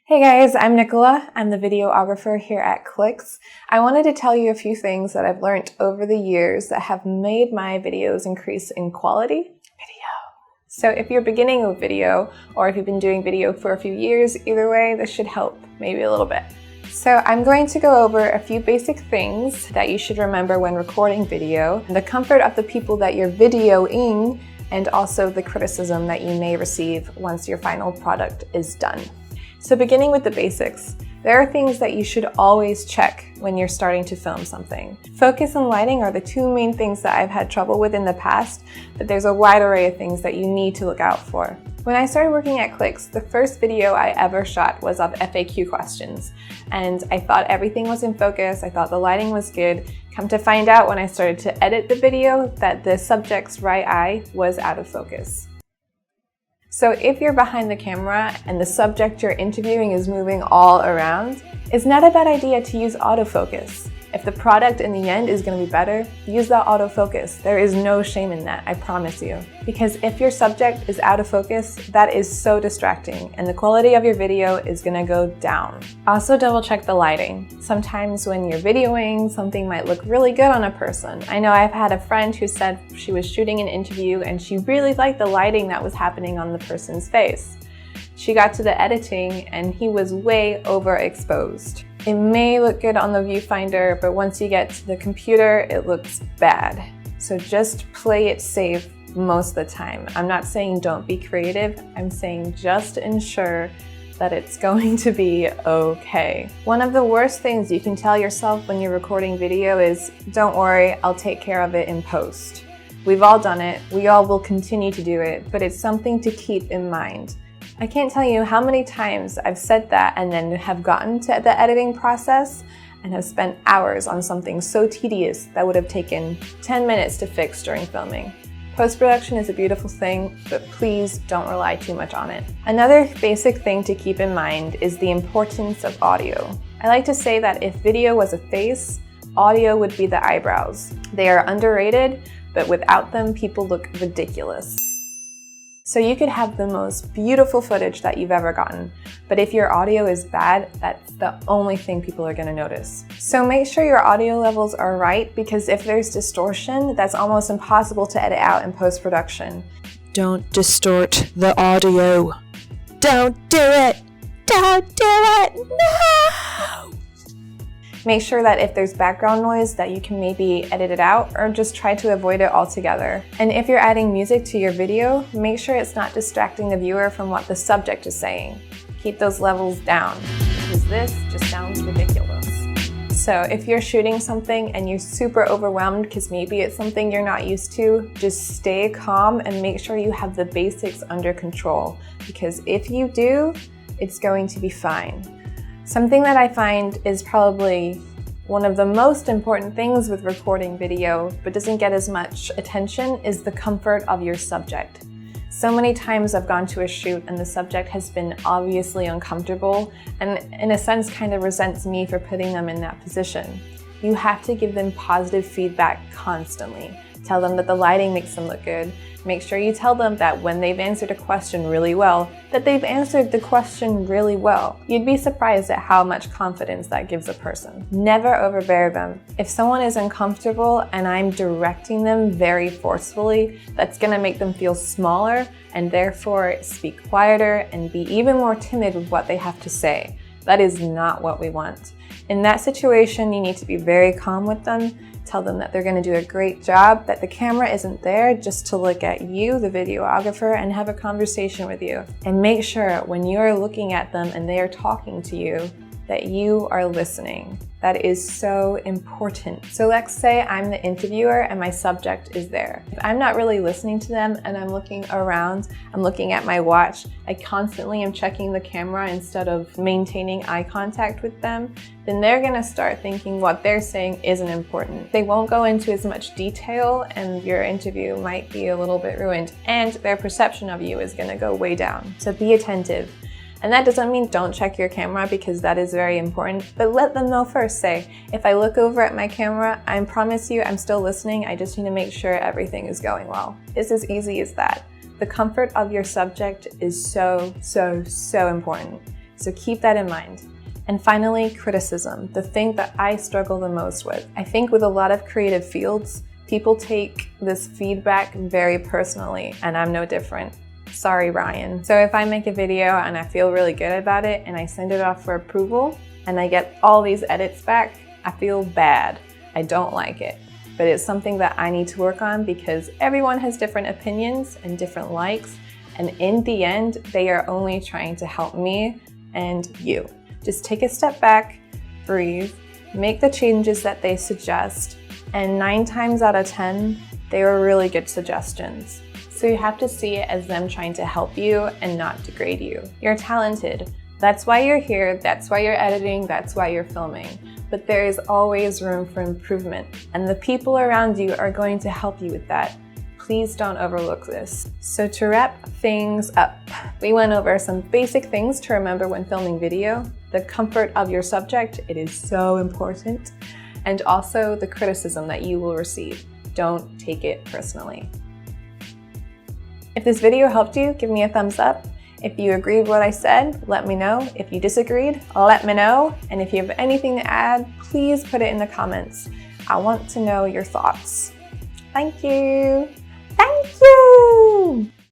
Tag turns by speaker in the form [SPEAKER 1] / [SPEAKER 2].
[SPEAKER 1] Hey guys, I'm Nicola. I'm the videographer here at Clix. I wanted to tell you a few things that I've learned over the years that have made my videos increase in quality. So if you're beginning with video, or if you've been doing video for a few years, either way, this should help maybe a little bit. So I'm going to go over a few basic things that you should remember when recording video, the comfort of the people that you're videoing, and also the criticism that you may receive once your final product is done. So beginning with the basics, there are things that you should always check when you're starting to film something. Focus and lighting are the two main things that I've had trouble with in the past, but there's a wide array of things that you need to look out for. When I started working at Clix, the first video I ever shot was of FAQ questions, and I thought everything was in focus, I thought the lighting was good. Come to find out when I started to edit the video that the subject's right eye was out of focus. So if you're behind the camera and the subject you're interviewing is moving all around, it's not a bad idea to use autofocus. If the product in the end is going to be better, use that autofocus. There is no shame in that, I promise you. Because if your subject is out of focus, that is so distracting and the quality of your video is going to go down. Also double check the lighting. Sometimes when you're videoing, something might look really good on a person. I know I've had a friend who said she was shooting an interview and she really liked the lighting that was happening on the person's face. She got to the editing and he was way overexposed. It may look good on the viewfinder, but once you get to the computer, it looks bad. So just play it safe most of the time. I'm not saying don't be creative, I'm saying just ensure that it's going to be okay. One of the worst things you can tell yourself when you're recording video is, don't worry, I'll take care of it in post. We've all done it, we all will continue to do it, but it's something to keep in mind. I can't tell you how many times I've said that and then have gotten to the editing process and have spent hours on something so tedious that would have taken 10 minutes to fix during filming. Post-production is a beautiful thing, but please don't rely too much on it. Another basic thing to keep in mind is the importance of audio. I like to say that if video was a face, audio would be the eyebrows. They are underrated, but without them, people look ridiculous. So you could have the most beautiful footage that you've ever gotten, but if your audio is bad, that's the only thing people are going to notice. So make sure your audio levels are right, because if there's distortion, that's almost impossible to edit out in post-production.
[SPEAKER 2] Don't distort the audio. Don't do it! Don't do it! No!
[SPEAKER 1] Make sure that if there's background noise that you can maybe edit it out or just try to avoid it altogether. And if you're adding music to your video, make sure it's not distracting the viewer from what the subject is saying. Keep those levels down, because this just sounds ridiculous. So if you're shooting something and you're super overwhelmed because maybe it's something you're not used to, just stay calm and make sure you have the basics under control, because if you do, it's going to be fine. Something that I find is probably one of the most important things with recording video, but doesn't get as much attention, is the comfort of your subject. So many times I've gone to a shoot and the subject has been obviously uncomfortable and in a sense kind of resents me for putting them in that position. You have to give them positive feedback constantly. Tell them that the lighting makes them look good. Make sure you tell them that when they've answered a question really well, that they've answered the question really well. You'd be surprised at how much confidence that gives a person. Never overbear them. If someone is uncomfortable and I'm directing them very forcefully, that's gonna make them feel smaller and therefore speak quieter and be even more timid with what they have to say. That is not what we want. In that situation, you need to be very calm with them. Tell them that they're going to do a great job, that the camera isn't there just to look at you, the videographer, and have a conversation with you. And make sure when you are looking at them and they are talking to you, that you are listening. That is so important. So let's say I'm the interviewer and my subject is there. If I'm not really listening to them and I'm looking around, I'm looking at my watch, I constantly am checking the camera instead of maintaining eye contact with them, then they're gonna start thinking what they're saying isn't important. They won't go into as much detail and your interview might be a little bit ruined, and their perception of you is gonna go way down. So be attentive. And that doesn't mean don't check your camera, because that is very important, but let them know first. Say, if I look over at my camera, I promise you I'm still listening, I just need to make sure everything is going well. It's as easy as that. The comfort of your subject is so important. So keep that in mind. And finally, criticism, the thing that I struggle the most with. I think with a lot of creative fields, people take this feedback very personally, and I'm no different. Sorry, Ryan. So if I make a video and I feel really good about it and I send it off for approval and I get all these edits back, I feel bad. I don't like it. But it's something that I need to work on because everyone has different opinions and different likes. And in the end, they are only trying to help me and you. Just take a step back, breathe, make the changes that they suggest, and 9 times out of 10, they were really good suggestions. So you have to see it as them trying to help you and not degrade you. You're talented. That's why you're here, that's why you're editing, that's why you're filming. But there is always room for improvement, and the people around you are going to help you with that. Please don't overlook this. So to wrap things up, we went over some basic things to remember when filming video, the comfort of your subject, it is so important, and also the criticism that you will receive. Don't take it personally. If this video helped you, give me a thumbs up. If you agreed with what I said, let me know. If you disagreed, let me know. And if you have anything to add, please put it in the comments. I want to know your thoughts. Thank you. Thank you!